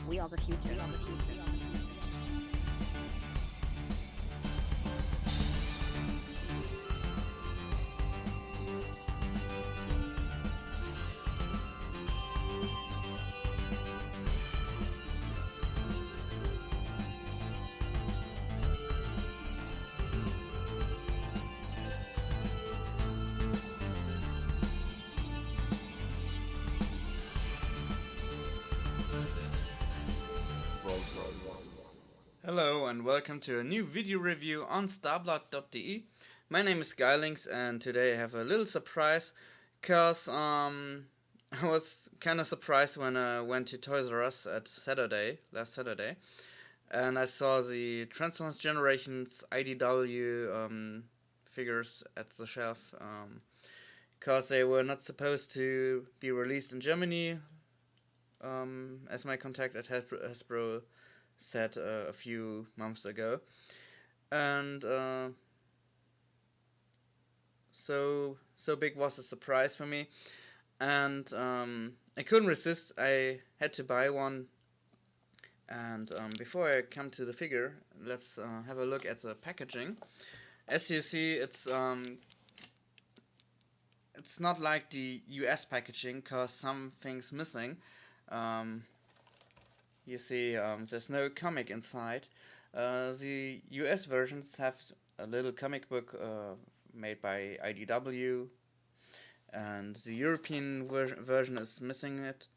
We are the future. Hello and welcome to a new video review on starblood.de. My name is Skylings and today I have a little surprise because I was kind of surprised when I went to Toys R Us at last Saturday, and I saw the Transformers Generations IDW figures at the shelf because they were not supposed to be released in Germany, as my contact at Hasbro said a few months ago, and so big was the surprise for me, and I couldn't resist. I had to buy one, and before I come to the figure, let's have a look at the packaging. As you see, it's not like the US packaging, cause something's missing. Um, You see, there's no comic inside. The US versions have a little comic book made by IDW, and the European version is missing it.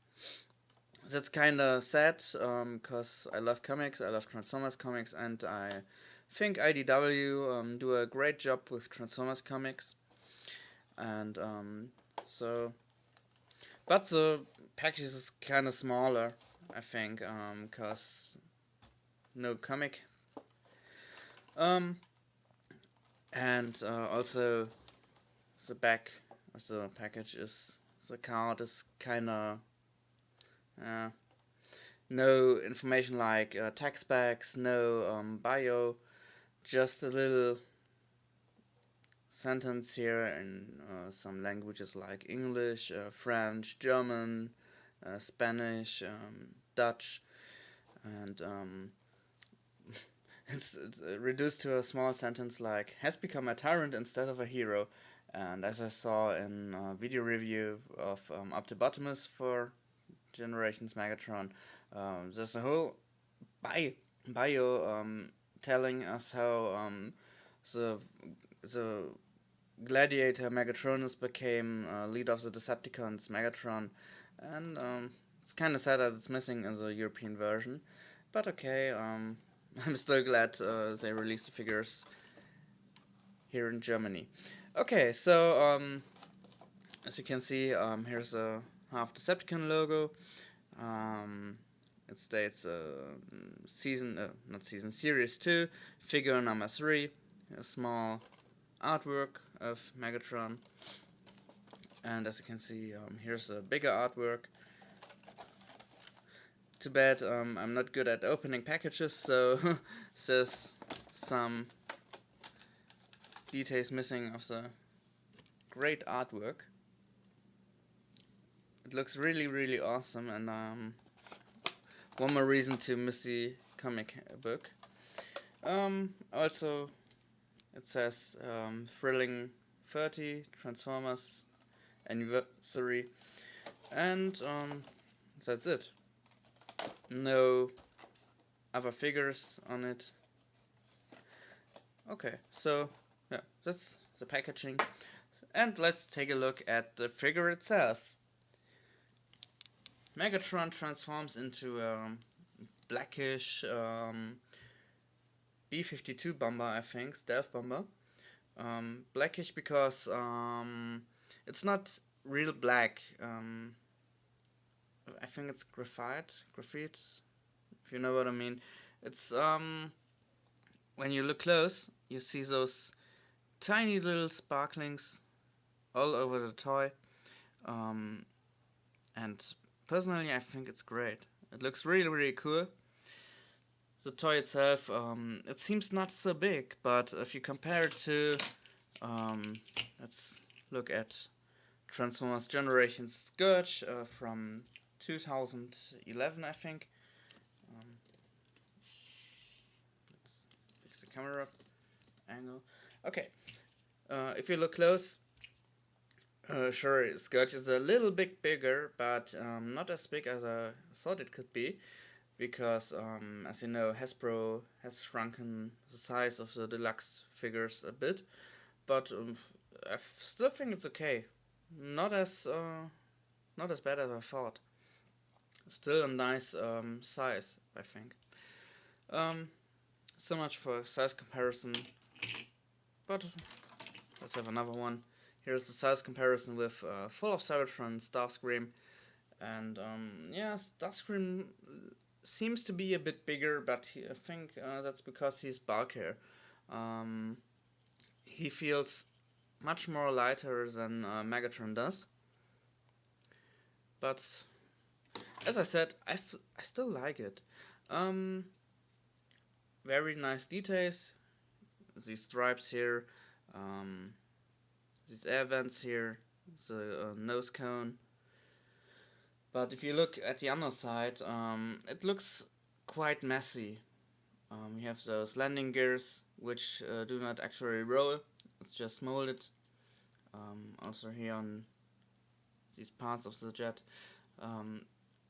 That's kinda sad, because I love comics, I love Transformers comics, and I think IDW do a great job with Transformers comics. And so, but the package is kinda smaller, I think, because no comic. Um, and also the back of the package is the card is kinda no information like text bags, no bio, just a little sentence here in some languages like English, French, German, Spanish, Dutch, and it's reduced to a small sentence like has become a tyrant instead of a hero. And as I saw in a video review of Optibotimus for Generations Megatron, there's a whole bio telling us how the the gladiator Megatronus became leader of the Decepticons Megatron, and it's kind of sad that it's missing in the European version, but okay. I'm still glad they released the figures here in Germany. Okay, so as you can see, here's a half Decepticon logo. Um, it states Series 2, figure number 3, a small artwork of Megatron. And as you can see, here's a bigger artwork. Too bad I'm not good at opening packages, so there's some details missing of the great artwork. It looks really awesome, and one more reason to miss the comic book. Also, it says thrilling 30 Transformers anniversary, and that's it. No other figures on it. Okay, so yeah, that's the packaging, and let's take a look at the figure itself. Megatron transforms into a blackish B-52 bomber, I think, stealth bomber. Blackish because it's not real black. I think it's graphite, if you know what I mean. It's when you look close, you see those tiny little sparklings all over the toy. And personally, I think it's great. It looks really cool. The toy itself, it seems not so big, but if you compare it to, let's look at Transformers Generations Scourge from 2011, I think. Let's fix the camera angle. Okay, if you look close, sure, Scourge is a little bit bigger, but not as big as I thought it could be, because as you know, Hasbro has shrunken the size of the deluxe figures a bit, but I still think it's okay. Not as bad as I thought. Still a nice size, I think. Um, so much for size comparison, but let's have another one. Here's the size comparison with Full of Cybertron, Starscream, and yeah, Starscream seems to be a bit bigger, but I think that's because he's bulkier. He feels much more lighter than Megatron does, but as I said, I still like it. Very nice details. These stripes here, these air vents here, the nose cone. But if you look at the underside, it looks quite messy. You have those landing gears, which do not actually roll, it's just molded. Also here on these parts of the jet.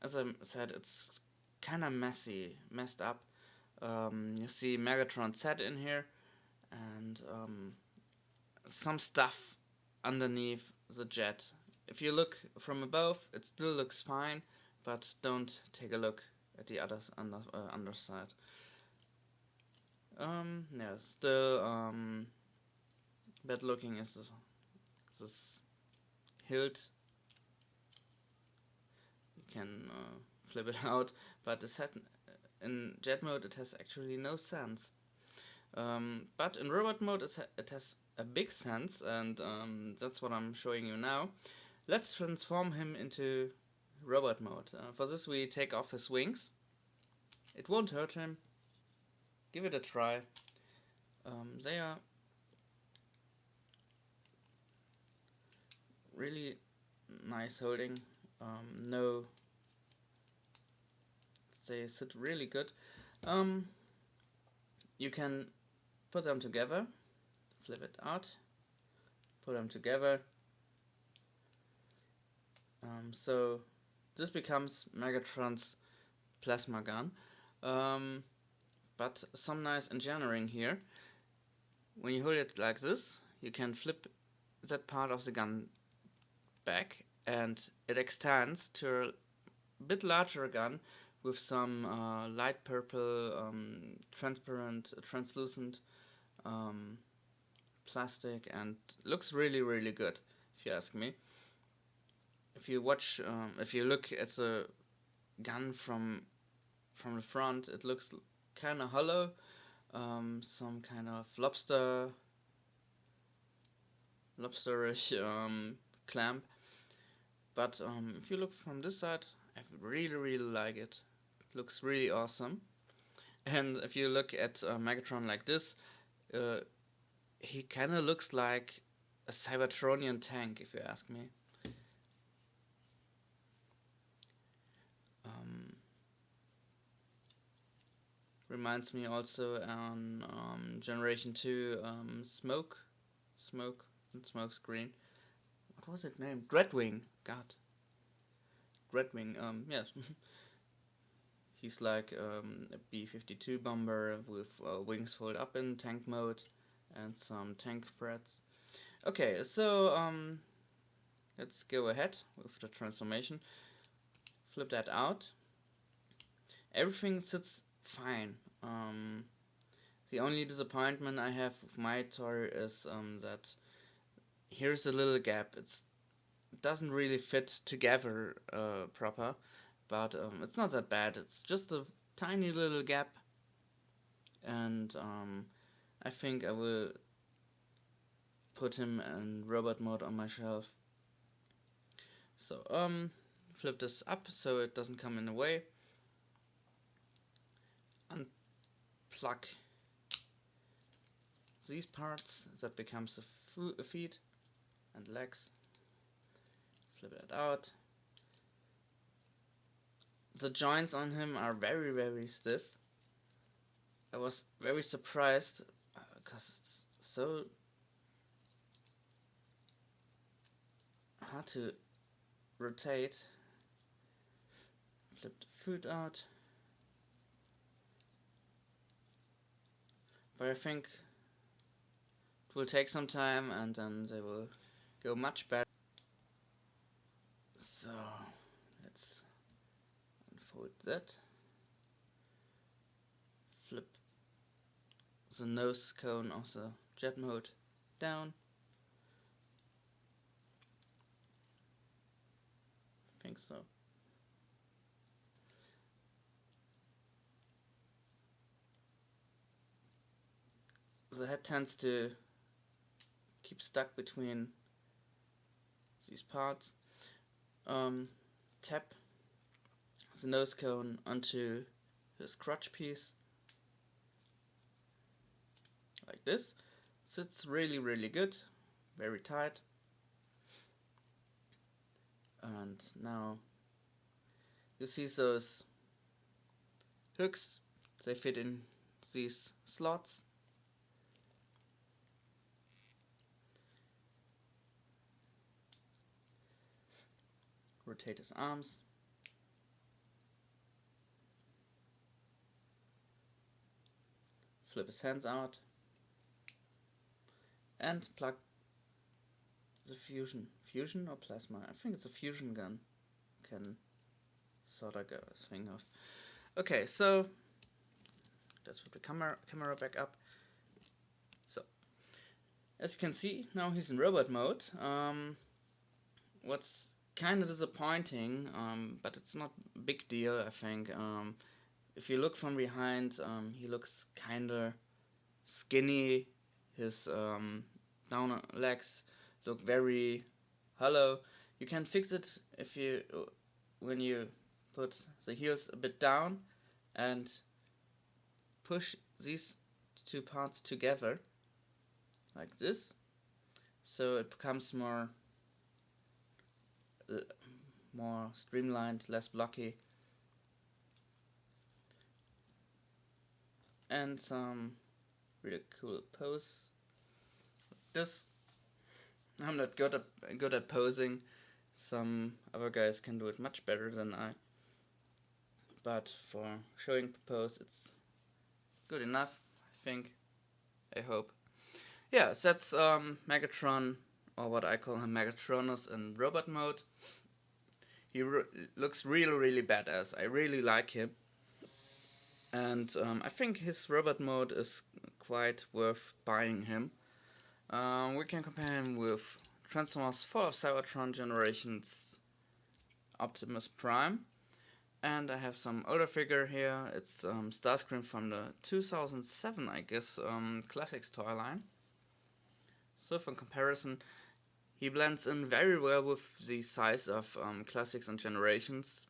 As I said, it's kinda messed up. You see Megatron set in here, and some stuff underneath the jet. If you look from above, it still looks fine, but don't take a look at the underside. Yeah, still bad looking is this hilt. You can flip it out, but in jet mode it has actually no sense. But in robot mode it has a big sense, and that's what I'm showing you now. Let's transform him into robot mode. For this we take off his wings. It won't hurt him. Give it a try. They are really nice holding. No, they sit really good. You can put them together, flip it out, put them together. So this becomes Megatron's plasma gun. But some nice engineering here. When you hold it like this, you can flip that part of the gun back, and it extends to a bit larger gun with some light purple, transparent, translucent plastic, and looks really good, if you ask me. If you look at the gun from the front, it looks kind of hollow, some kind of lobsterish clamp. But if you look from this side, I really like it. It looks really awesome. And if you look at Megatron like this, he kind of looks like a Cybertronian tank, if you ask me. Reminds me also on Generation 2 Smoke Screen. What was it named? Dreadwing. God. Dreadwing. Yes. He's like a B-52 bomber with wings fold up in tank mode and some tank threads. Okay, so let's go ahead with the transformation. Flip that out. Everything sits fine. The only disappointment I have with my toy is that here's a little gap. It doesn't really fit together proper, but it's not that bad. It's just a tiny little gap, and I think I will put him in robot mode on my shelf. So flip this up so it doesn't come in the way. Unplug these parts, that becomes the feet and legs. Flip it out. the joints on him are very stiff. I was very surprised because it's so hard to rotate. Flip the foot out. But I think it will take some time and then they will go much better. So let's unfold that. Flip the nose cone of the jet mode down. I think so. The head tends to keep stuck between these parts. Tap the nose cone onto his crotch piece like this. Sits really good, very tight. And now you see those hooks, they fit in these slots. Rotate his arms. Flip his hands out. And plug the fusion or plasma? I think it's a fusion gun. Can sorta go this thing off. Okay, so let's put the camera back up. So as you can see, now he's in robot mode. What's kind of disappointing, but it's not a big deal, I think. If you look from behind, he looks kinda skinny. His down legs look very hollow. You can fix it if you when you put the heels a bit down and push these two parts together like this, so it becomes more streamlined, less blocky. And some really cool pose. This, I'm not good at posing. Some other guys can do it much better than I. But for showing the pose, it's good enough, I think. I hope. Yeah, that's Megatron, or what I call him, Megatronus in robot mode. He looks really badass. I really like him. And I think his robot mode is quite worth buying him. We can compare him with Transformers Fall of Cybertron Generations Optimus Prime. And I have some older figure here. It's Starscream from the 2007, I guess, Classics toy line. So for comparison, he blends in very well with the size of Classics and Generations.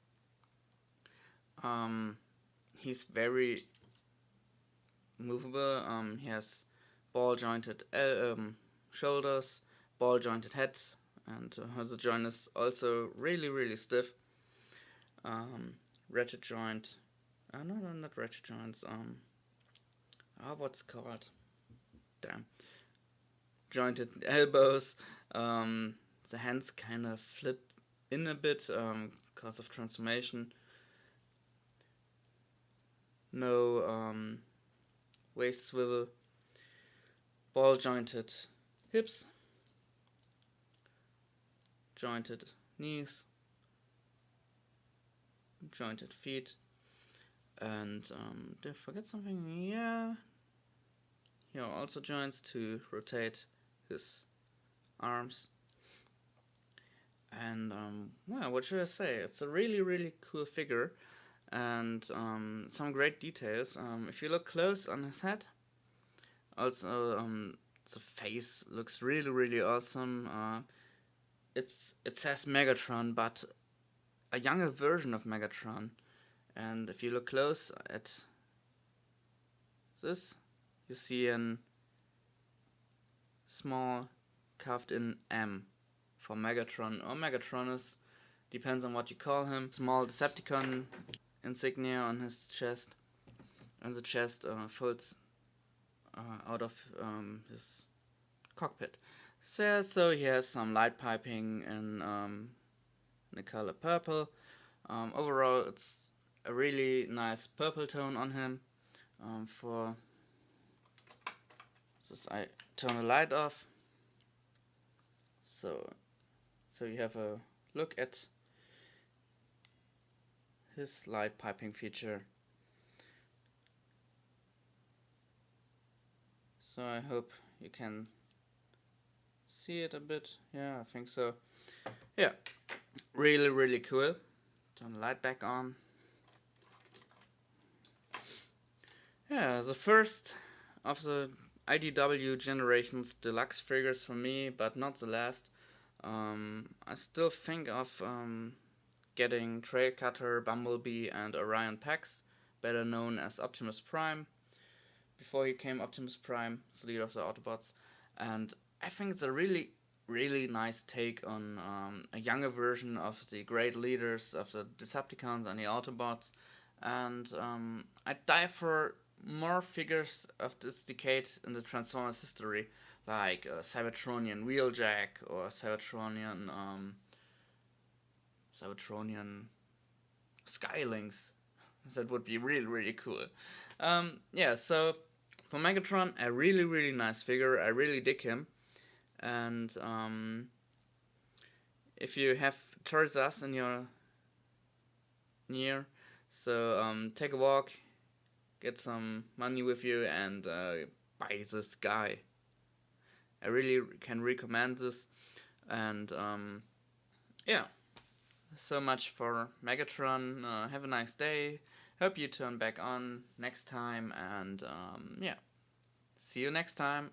He's very movable. He has ball jointed shoulders, ball jointed head, and the joint is also really stiff. Ratchet joint. No, not ratchet joints. What's it called? Damn. Jointed elbows. The hands kind of flip in a bit because of transformation. No waist swivel. Ball jointed hips. Jointed knees. Jointed feet. And did I forget something? Yeah. Here are also joints to rotate his arms. And well, what should I say? It's a really cool figure, and some great details. If you look close on his head, also the face looks really awesome. It says Megatron, but a younger version of Megatron. And if you look close at this, you see a small carved in M for Megatron or Megatronus, depends on what you call him. Small Decepticon insignia on his chest, and the chest folds out of his cockpit. So he has some light piping in the color purple. Overall, it's a really nice purple tone on him. For this, I turn the light off. So you have a look at his light piping feature. So I hope you can see it a bit. Yeah, I think so. Yeah, really cool. Turn the light back on. Yeah, the first of the IDW Generations deluxe figures for me, but not the last. I still think of getting Trailcutter, Bumblebee, and Orion Pax, better known as Optimus Prime. Before he came Optimus Prime, the leader of the Autobots, and I think it's a really nice take on a younger version of the great leaders of the Decepticons and the Autobots, and I'd die for more figures of this decade in the Transformers history, like Cybertronian Wheeljack or Cybertronian Skylinks. That would be really cool. Yeah, so for Megatron, a really nice figure. I really dig him. And if you have Toys R Us in your near, so take a walk, get some money with you, and buy this guy. I really can recommend this. And yeah, so much for Megatron. Have a nice day. Hope you turn back on next time, and yeah, see you next time.